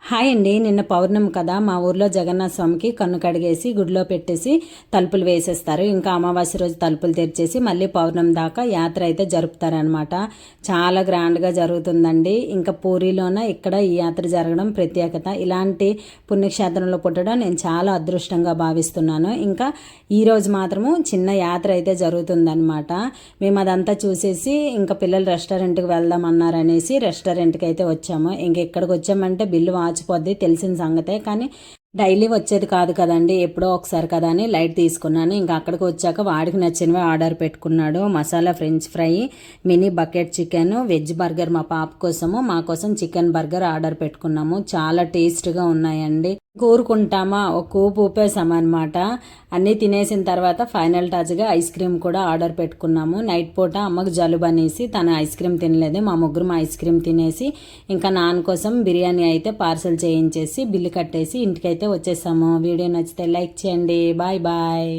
Hi అండి. నిన్న పౌర్ణమి కదా, మా ఊర్లో జగన్నాథ స్వామికి కన్ను కడిగేసి గుడిలో పెట్టేసి తలుపులు వేసేస్తారు. ఇంకా అమావాస్య రోజు తలుపులు తెరిచేసి మళ్ళీ పౌర్ణమి దాకా యాత్ర అయితే జరుపుతారనమాట. చాలా గ్రాండ్గా జరుగుతుందండి. ఇంకా పూరిలోన ఇక్కడ ఈ యాత్ర జరగడం ప్రత్యేకత. ఇలాంటి పుణ్యక్షేత్రంలో పుట్టడం నేను చాలా అదృష్టంగా భావిస్తున్నాను. ఇంకా ఈరోజు మాత్రము చిన్న యాత్ర అయితే జరుగుతుందనమాట. మేము అదంతా చూసేసి ఇంకా పిల్లలు రెస్టారెంట్కి వెళ్దాం అన్నారనేసి రెస్టారెంట్కి అయితే వచ్చాము. ఇంక ఇక్కడికి వచ్చామంటే బిల్లు వాచిపోద్ది, తెలిసిన సంగతే. కానీ డైలీ వచ్చేది కాదు కదండి, ఎప్పుడో ఒకసారి కదా అని లైట్ తీసుకున్నాను. ఇంకా అక్కడికి వచ్చాక వాడికి నచ్చినవి ఆర్డర్ పెట్టుకున్నాడు. Masala French fry, mini bucket chicken, veg burger మా పాప కోసము, మా కోసం చికెన్ బర్గర్ ఆర్డర్ పెట్టుకున్నాము. చాలా టేస్ట్గా ఉన్నాయండి. కూరుకుంటామా ఒక ఊపు ఊపేసామన్నమాట. అన్నీ తినేసిన తర్వాత ఫైనల్ టచ్గా ఐస్ క్రీమ్ కూడా ఆర్డర్ పెట్టుకున్నాము. నైట్ పూట అమ్మకు జలుబు అనేసి తను ఐస్ క్రీమ్ తినలేదు. మా ముగ్గురం ఐస్ క్రీమ్ తినేసి ఇంకా నాన్న కోసం బిర్యానీ అయితే పార్సల్ చేయించేసి బిల్లు కట్టేసి ఇంటికైతే వచ్చేసాము. వీడియో నచ్చితే లైక్ చేయండి. Bye bye.